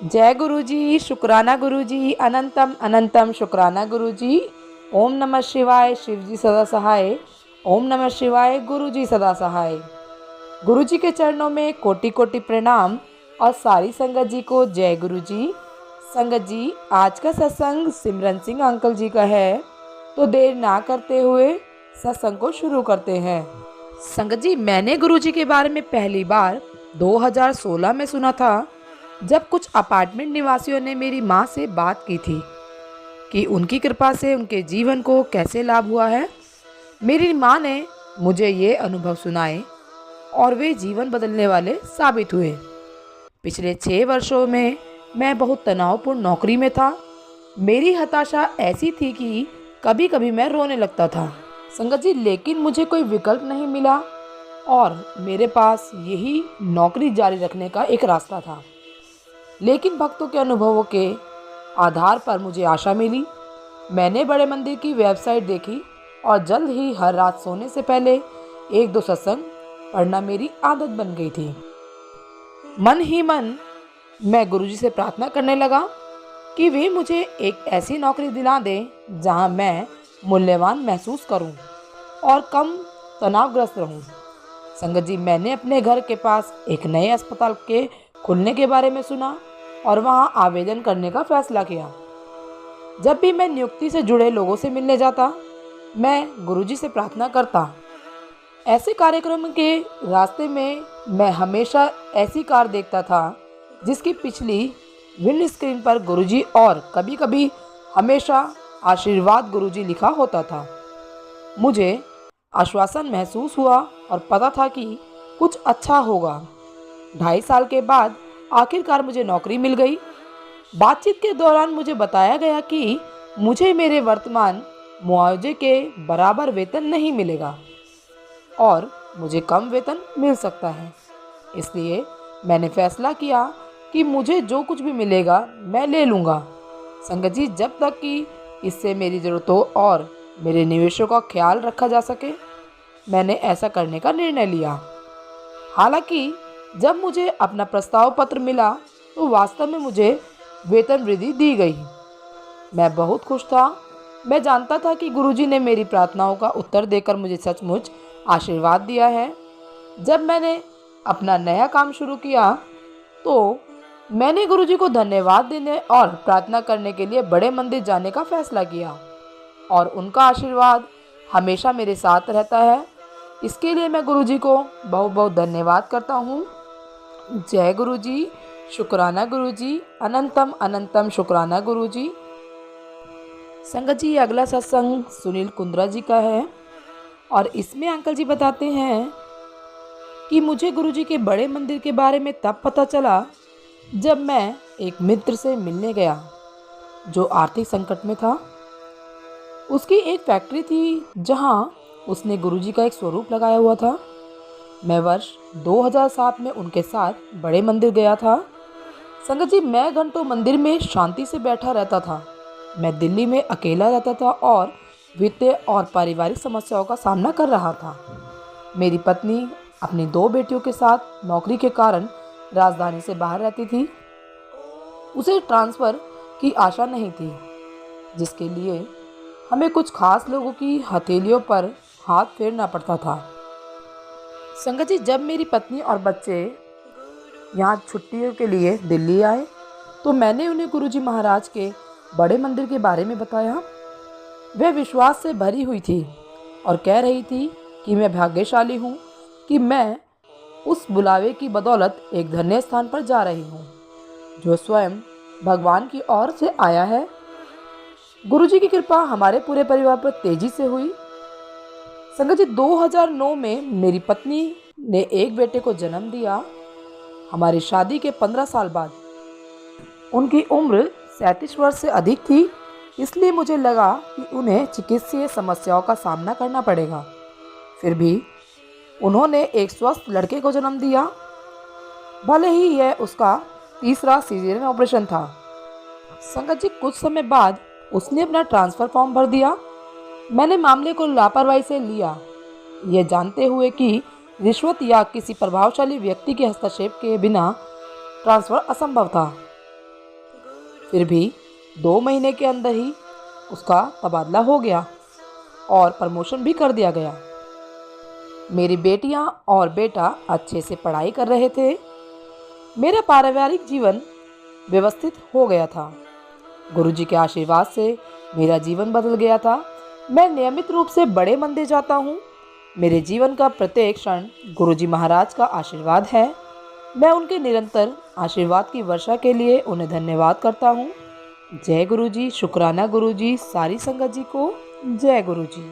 जय गुरु जी, शुक्राना गुरु जी, अनंतम अनंतम शुक्राना गुरु जी। ओम नमः शिवाय, शिव जी सदा सहाय। ओम नमः शिवाय, गुरु जी सदा सहाय। गुरु जी के चरणों में कोटि कोटि प्रणाम और सारी संगत जी को जय गुरु जी। संगत जी, आज का सत्संग सिमरन सिंह अंकल जी का है, तो देर ना करते हुए सत्संग को शुरू करते हैं। संगत जी, मैंने गुरु जी के बारे में पहली बार 2016 में सुना था, जब कुछ अपार्टमेंट निवासियों ने मेरी माँ से बात की थी कि उनकी कृपा से उनके जीवन को कैसे लाभ हुआ है। मेरी माँ ने मुझे ये अनुभव सुनाए और वे जीवन बदलने वाले साबित हुए। पिछले 6 वर्षों में मैं बहुत तनावपूर्ण नौकरी में था। मेरी हताशा ऐसी थी कि कभी कभी मैं रोने लगता था संगत जी, लेकिन मुझे कोई विकल्प नहीं मिला और मेरे पास यही नौकरी जारी रखने का एक रास्ता था। लेकिन भक्तों के अनुभवों के आधार पर मुझे आशा मिली। मैंने बड़े मंदिर की वेबसाइट देखी और जल्द ही हर रात सोने से पहले 1-2 सत्संग पढ़ना मेरी आदत बन गई थी। मन ही मन मैं गुरुजी से प्रार्थना करने लगा कि वे मुझे एक ऐसी नौकरी दिला दें जहां मैं मूल्यवान महसूस करूं और कम तनावग्रस्त रहूं। संगत जी, मैंने अपने घर के पास एक नए अस्पताल के खुलने के बारे में सुना और वहां आवेदन करने का फैसला किया। जब भी मैं नियुक्ति से जुड़े लोगों से मिलने जाता, मैं गुरुजी से प्रार्थना करता। ऐसे कार्यक्रम के रास्ते में मैं हमेशा ऐसी कार देखता था जिसकी पिछली विंड स्क्रीन पर गुरुजी और कभी-कभी हमेशा आशीर्वाद गुरुजी लिखा होता था। मुझे आश्वासन महसूस हुआ और पता था कि कुछ अच्छा होगा। 2.5 साल के बाद आखिरकार मुझे नौकरी मिल गई। बातचीत के दौरान मुझे बताया गया कि मुझे मेरे वर्तमान मुआवजे के बराबर वेतन नहीं मिलेगा और मुझे कम वेतन मिल सकता है। इसलिए मैंने फैसला किया कि मुझे जो कुछ भी मिलेगा मैं ले लूँगा। संगत जी, जब तक कि इससे मेरी ज़रूरतों और मेरे निवेशों का ख्याल रखा जा सके, मैंने ऐसा करने का निर्णय लिया। हालांकि जब मुझे अपना प्रस्ताव पत्र मिला तो वास्तव में मुझे वेतन वृद्धि दी गई। मैं बहुत खुश था। मैं जानता था कि गुरुजी ने मेरी प्रार्थनाओं का उत्तर देकर मुझे सचमुच आशीर्वाद दिया है। जब मैंने अपना नया काम शुरू किया तो मैंने गुरुजी को धन्यवाद देने और प्रार्थना करने के लिए बड़े मंदिर जाने का फैसला किया और उनका आशीर्वाद हमेशा मेरे साथ रहता है। इसके लिए मैं गुरुजी को बहुत बहुत धन्यवाद करता हूँ। जय गुरु जी, शुक्राना गुरु जी, अनंतम अनंतम शुक्राना गुरु जी। संगत जी, अगला सत्संग सुनील कुंद्रा जी का है और इसमें अंकल जी बताते हैं कि मुझे गुरुजी के बड़े मंदिर के बारे में तब पता चला जब मैं एक मित्र से मिलने गया जो आर्थिक संकट में था। उसकी एक फैक्ट्री थी जहां उसने गुरुजी का एक स्वरूप लगाया हुआ था। मैं वर्ष 2007 में उनके साथ बड़े मंदिर गया था। संगत जी, मैं घंटों मंदिर में शांति से बैठा रहता था। मैं दिल्ली में अकेला रहता था और वित्तीय और पारिवारिक समस्याओं का सामना कर रहा था। मेरी पत्नी अपनी 2 बेटियों के साथ नौकरी के कारण राजधानी से बाहर रहती थी। उसे ट्रांसफ़र की आशा नहीं थी, जिसके लिए हमें कुछ खास लोगों की हथेलियों पर हाथ फेरना पड़ता था। संगत जी, जब मेरी पत्नी और बच्चे यहाँ छुट्टियों के लिए दिल्ली आए तो मैंने उन्हें गुरुजी महाराज के बड़े मंदिर के बारे में बताया। वह विश्वास से भरी हुई थी और कह रही थी कि मैं भाग्यशाली हूँ कि मैं उस बुलावे की बदौलत एक धन्य स्थान पर जा रही हूँ जो स्वयं भगवान की ओर से आया है। गुरुजी की कृपा हमारे पूरे परिवार पर तेजी से हुई। संगत जी, 2009 में मेरी पत्नी ने एक बेटे को जन्म दिया। हमारी शादी के 15 साल बाद उनकी उम्र 37 वर्ष से अधिक थी, इसलिए मुझे लगा कि उन्हें चिकित्सीय समस्याओं का सामना करना पड़ेगा। फिर भी उन्होंने एक स्वस्थ लड़के को जन्म दिया, भले ही यह उसका तीसरा सीजरियन ऑपरेशन था। संगत जी, कुछ समय बाद उसने अपना ट्रांसफ़र फॉर्म भर दिया। मैंने मामले को लापरवाही से लिया, यह जानते हुए कि रिश्वत या किसी प्रभावशाली व्यक्ति के हस्तक्षेप के बिना ट्रांसफ़र असंभव था। फिर भी 2 महीने के अंदर ही उसका तबादला हो गया और प्रमोशन भी कर दिया गया। मेरी बेटियां और बेटा अच्छे से पढ़ाई कर रहे थे। मेरा पारिवारिक जीवन व्यवस्थित हो गया था। गुरुजी के आशीर्वाद से मेरा जीवन बदल गया था। मैं नियमित रूप से बड़े मंदिर जाता हूँ। मेरे जीवन का प्रत्येक क्षण गुरुजी महाराज का आशीर्वाद है। मैं उनके निरंतर आशीर्वाद की वर्षा के लिए उन्हें धन्यवाद करता हूँ। जय गुरुजी। शुक्राना गुरुजी। सारी संगत जी को जय गुरुजी।